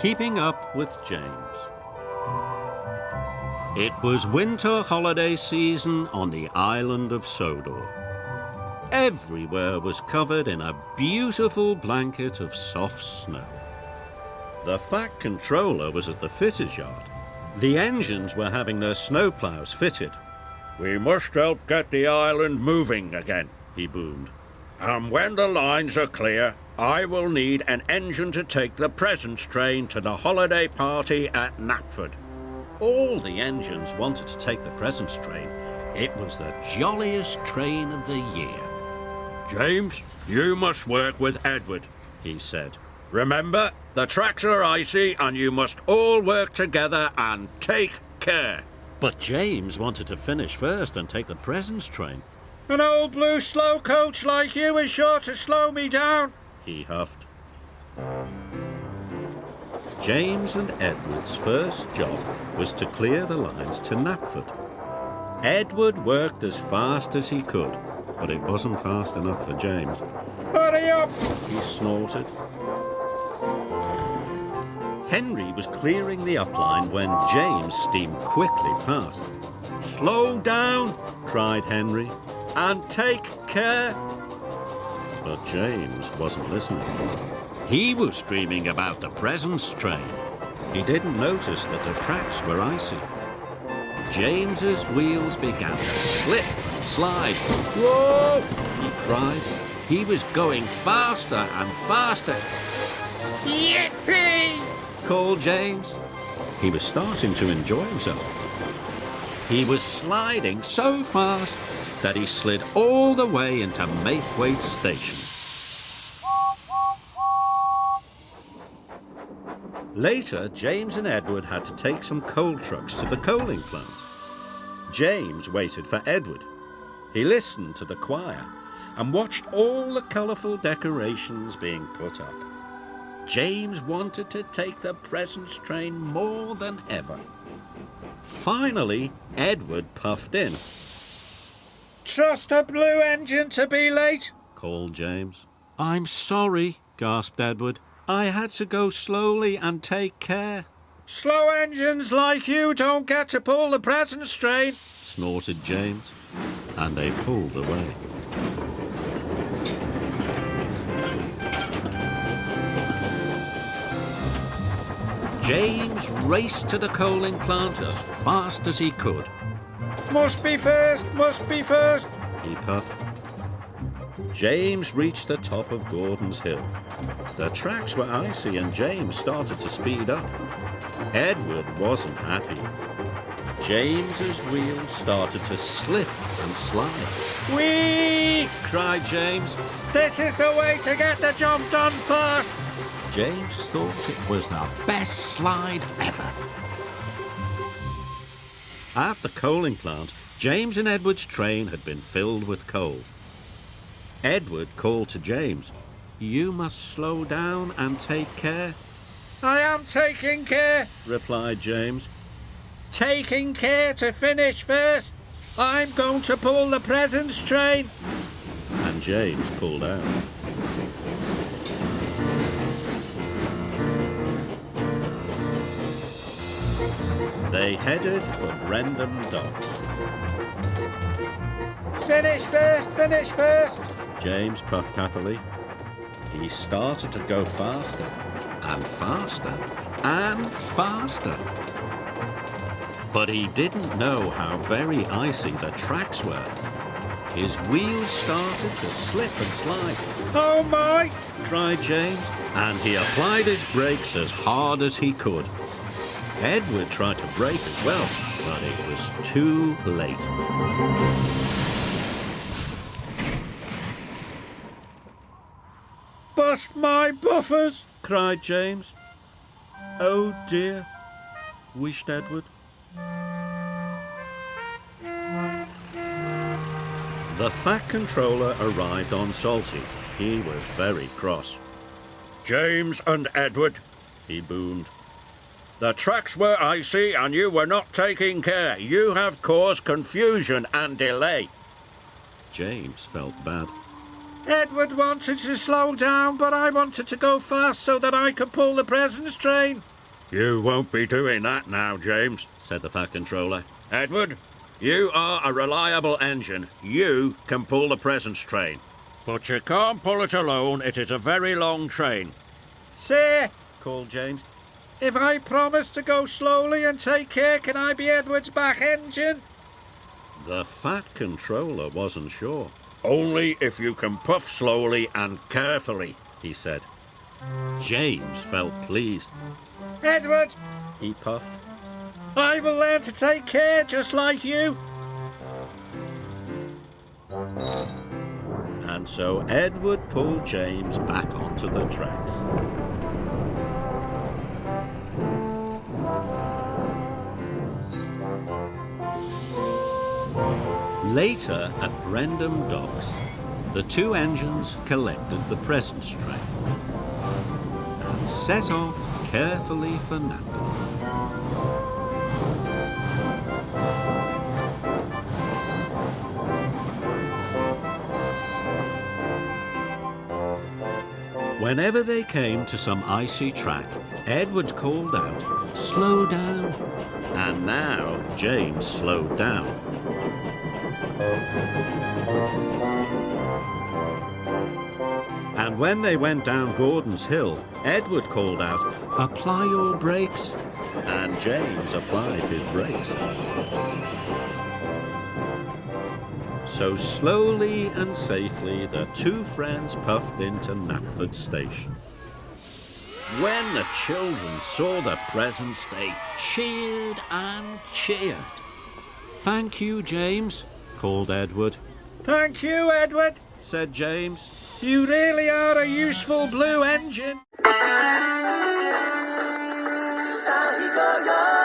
Keeping up with James. It was winter holiday season on the island of Sodor. Everywhere was covered in a beautiful blanket of soft snow. The Fat Controller was at the fitter's yard. The engines were having their snowplows fitted. "We must help get the island moving again," he boomed. "And when the lines are clear, I will need an engine to take the presents train to the holiday party at Knapford." All the engines wanted to take the presents train. It was the jolliest train of the year. "James, you must work with Edward," he said. "Remember, the tracks are icy and you must all work together and take care." But James wanted to finish first and take the presents train. "An old blue slow coach like you is sure to slow me down," he huffed. James and Edward's first job was to clear the lines to Knapford. Edward worked as fast as he could, but it wasn't fast enough for James. "Hurry up!" he snorted. Henry was clearing the upline when James steamed quickly past. "Slow down!" cried Henry, "and take care!" But James wasn't listening. He was dreaming about the presents train. He didn't notice that the tracks were icy. James's wheels began to slip and slide. "Whoa!" he cried. He was going faster and faster. "Yippee!" called James. He was starting to enjoy himself. He was sliding so fast that he slid all the way into Maithwaite Station. Later, James and Edward had to take some coal trucks to the coaling plant. James waited for Edward. He listened to the choir and watched all the colourful decorations being put up. James wanted to take the presents train more than ever. Finally, Edward puffed in. "Trust a blue engine to be late," called James. "I'm sorry," gasped Edward. "I had to go slowly and take care." "Slow engines like you don't get to pull the presents train," snorted James, and they pulled away. James raced to the coaling plant as fast as he could. Must be first," he puffed. James reached the top of Gordon's Hill. The tracks were icy and James started to speed up. Edward wasn't happy. James's wheels started to slip and slide. "Whee!" cried James. "This is the way to get the job done first." James thought it was the best slide ever. At the coaling plant, James and Edward's train had been filled with coal. Edward called to James, "You must slow down and take care." "I am taking care," replied James. "Taking care to finish first. I'm going to pull the presents train." And James pulled out. They headed for Brendam Docks. Finish first," James puffed happily. He started to go faster and faster and faster. But he didn't know how very icy the tracks were. His wheels started to slip and slide. "Oh my!" cried James, and he applied his brakes as hard as he could. Edward tried to brake as well, but it was too late. "Bust my buffers!" cried James. "Oh dear," wished Edward. The Fat Controller arrived on Salty. He was very cross. "James and Edward," he boomed. "The tracks were icy and you were not taking care. You have caused confusion and delay." James felt bad. Edward wanted to slow down, but I wanted to go fast so that I could pull the presents train. You won't be doing that now, James, said the Fat Controller. Edward, you are a reliable engine. You can pull the presents train. But you can't pull it alone. It is a very long train. Sir, called James, if I promise to go slowly and take care, can I be Edward's back engine? The Fat Controller wasn't sure. Only if you can puff slowly and carefully, he said. James felt pleased. Edward, He puffed. I will learn to take care just like you. And so Edward pulled James back onto the tracks. Later, at Brendam Docks, the two engines collected the presents train and set off carefully for Knapford. Whenever they came to some icy track, Edward called out, "Slow down!" And now James slowed down. And when they went down Gordon's Hill, Edward called out, "Apply your brakes!" And James applied his brakes. So slowly and safely the two friends puffed into Knapford Station. When the children saw the presents, they cheered and cheered. "Thank you, James," called Edward. Thank you, Edward, Said James. you really are a useful blue engine.最後よ